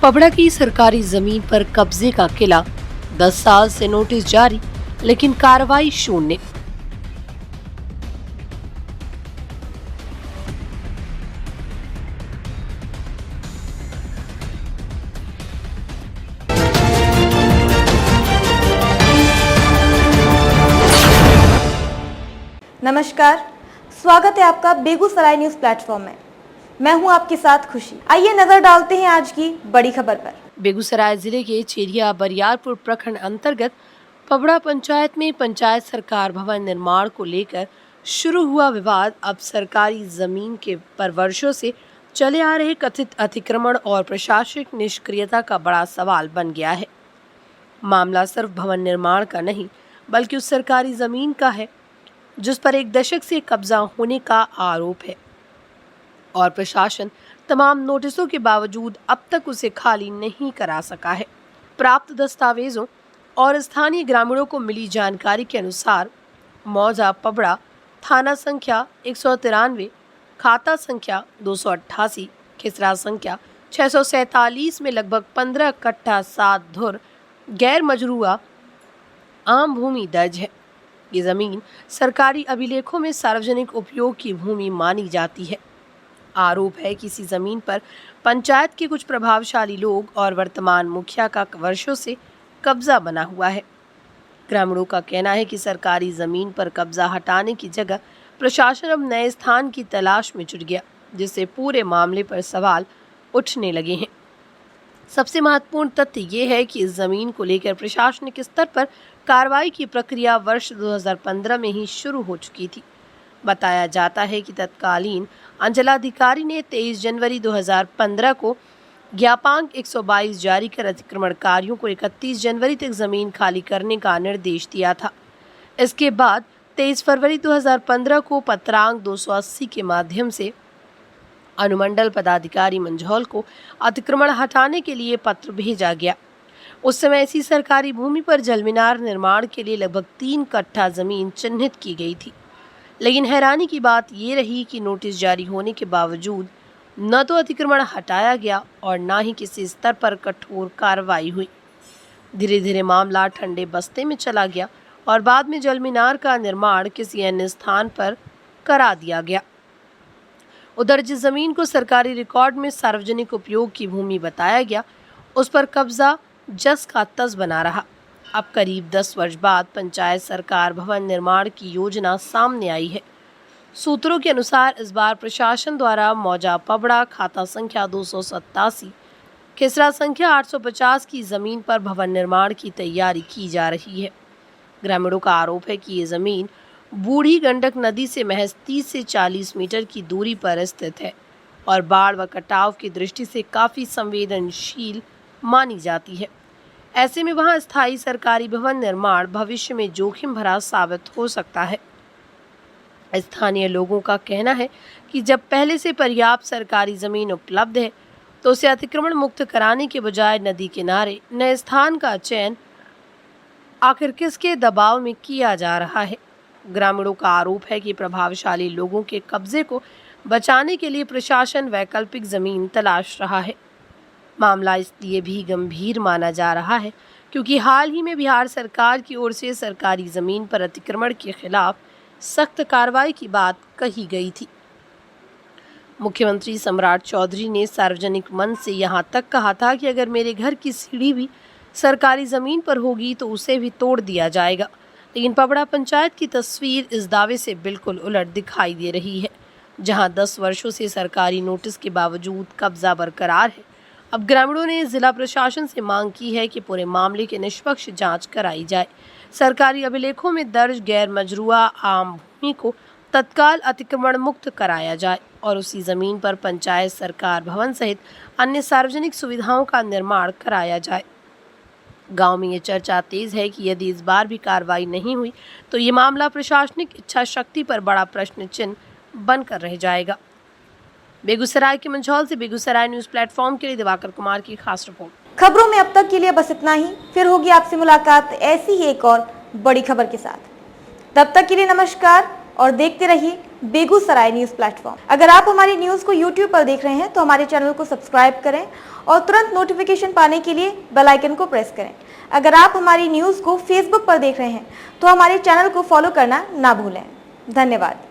पबड़ा की सरकारी जमीन पर कब्जे का किला, 10 साल से नोटिस जारी लेकिन कार्रवाई शून्य। नमस्कार, स्वागत है आपका बेगूसराय न्यूज प्लेटफॉर्म में। मैं हूं आपके साथ खुशी। आइए नजर डालते हैं आज की बड़ी खबर पर। बेगूसराय जिले के चेरिया बरियारपुर प्रखंड अंतर्गत पबड़ा पंचायत में पंचायत सरकार भवन निर्माण को लेकर शुरू हुआ विवाद अब सरकारी जमीन के पर वर्षों से चले आ रहे कथित अतिक्रमण और प्रशासनिक निष्क्रियता का बड़ा सवाल बन गया है। मामला सिर्फ भवन निर्माण का नहीं बल्कि उस सरकारी जमीन का है जिस पर एक दशक से कब्जा होने का आरोप है और प्रशासन तमाम नोटिसों के बावजूद अब तक उसे खाली नहीं करा सका है। प्राप्त दस्तावेजों और स्थानीय ग्रामीणों को मिली जानकारी के अनुसार मौजा पबड़ा थाना संख्या 193, खाता संख्या 288, खिसरा संख्या 647 में लगभग 15 कट्ठा 7 धुर गैर मजरूआ आम भूमि दर्ज है। ये जमीन सरकारी अभिलेखों में सार्वजनिक उपयोग की भूमि मानी जाती है। आरोप है कि इसी जमीन पर पंचायत के कुछ प्रभावशाली लोग और वर्तमान मुखिया का वर्षों से कब्जा बना हुआ है। ग्रामीणों का कहना है कि सरकारी जमीन पर कब्जा हटाने की जगह प्रशासन अब नए स्थान की तलाश में जुट गया, जिससे पूरे मामले पर सवाल उठने लगे हैं। सबसे महत्वपूर्ण तथ्य ये है कि इस जमीन को लेकर प्रशासनिक स्तर पर कार्रवाई की प्रक्रिया वर्ष 2015 में ही शुरू हो चुकी थी। बताया जाता है कि तत्कालीन अंचलाधिकारी ने 23 जनवरी 2015 को ज्ञापांक 122 जारी कर अतिक्रमणकारियों को 31 जनवरी तक जमीन खाली करने का निर्देश दिया था। इसके बाद 23 फरवरी 2015 को पत्रांक 280 के माध्यम से अनुमंडल पदाधिकारी मंझौल को अतिक्रमण हटाने के लिए पत्र भेजा गया। उस समय ऐसी सरकारी भूमि पर जलमीनार निर्माण के लिए लगभग 3 कट्ठा जमीन चिन्हित की गई थी। लेकिन हैरानी की बात ये रही कि नोटिस जारी होने के बावजूद न तो अतिक्रमण हटाया गया और न ही किसी स्तर पर कठोर कार्रवाई हुई। धीरे धीरे मामला ठंडे बस्ते में चला गया और बाद में जलमीनार का निर्माण किसी अन्य स्थान पर करा दिया गया। उधर जिस जमीन को सरकारी रिकॉर्ड में सार्वजनिक उपयोग की भूमि बताया गया, उस पर कब्जा जस का तस बना रहा। अब करीब 10 वर्ष बाद पंचायत सरकार भवन निर्माण की योजना सामने आई है। सूत्रों के अनुसार इस बार प्रशासन द्वारा मौजा पबड़ा खाता संख्या 287, खिसरा संख्या 850 की जमीन पर भवन निर्माण की तैयारी की जा रही है। ग्रामीणों का आरोप है कि ये जमीन बूढ़ी गंडक नदी से महज 30 से 40 मीटर की दूरी पर स्थित है और बाढ़ व कटाव की दृष्टि से काफी संवेदनशील मानी जाती है। ऐसे में वहां स्थायी सरकारी भवन निर्माण भविष्य में जोखिम भरा साबित हो सकता है। स्थानीय लोगों का कहना है कि जब पहले से पर्याप्त सरकारी जमीन उपलब्ध है तो उसे अतिक्रमण मुक्त कराने के बजाय नदी किनारे नए स्थान का चयन आखिर किसके दबाव में किया जा रहा है। ग्रामीणों का आरोप है कि प्रभावशाली लोगों के कब्जे को बचाने के लिए प्रशासन वैकल्पिक जमीन तलाश रहा है। मामला इसलिए भी गंभीर माना जा रहा है क्योंकि हाल ही में बिहार सरकार की ओर से सरकारी जमीन पर अतिक्रमण के खिलाफ सख्त कार्रवाई की बात कही गई थी। मुख्यमंत्री सम्राट चौधरी ने सार्वजनिक मंच से यहां तक कहा था कि अगर मेरे घर की सीढ़ी भी सरकारी जमीन पर होगी तो उसे भी तोड़ दिया जाएगा। लेकिन पबड़ा पंचायत की तस्वीर इस दावे से बिल्कुल उलट दिखाई दे रही है। जहां 10 वर्षों से सरकारी नोटिस के बावजूद कब्जा बरकरार है, अब ग्रामीणों ने जिला प्रशासन से मांग की है कि पूरे मामले की निष्पक्ष जांच कराई जाए। सरकारी अभिलेखों में दर्ज गैर मजरूआ आम भूमि को तत्काल अतिक्रमण मुक्त कराया जाए और उसी जमीन पर पंचायत सरकार भवन सहित अन्य सार्वजनिक सुविधाओं का निर्माण कराया जाए। गांव में ये चर्चा तेज है कि यदि इस बार भी कार्रवाई नहीं हुई तो ये मामला प्रशासनिक इच्छा शक्ति पर बड़ा प्रश्न चिन्ह बनकर रह जाएगा। बेगूसराय के मंझौल से बेगूसराय न्यूज प्लेटफॉर्म के लिए दिवाकर कुमार की खास रिपोर्ट। खबरों में अब तक के लिए बस इतना ही। फिर होगी आपसे मुलाकात ऐसी ही एक और बड़ी खबर के साथ। तब तक के लिए नमस्कार और देखते रहिए बेगूसराय न्यूज प्लेटफॉर्म। अगर आप हमारी न्यूज को यूट्यूब पर देख रहे हैं तो हमारे चैनल को सब्सक्राइब करें और तुरंत नोटिफिकेशन पाने के लिए बेल आइकन को प्रेस करें। अगर आप हमारी न्यूज को फेसबुक पर देख रहे हैं तो हमारे चैनल को फॉलो करना ना भूलें। धन्यवाद।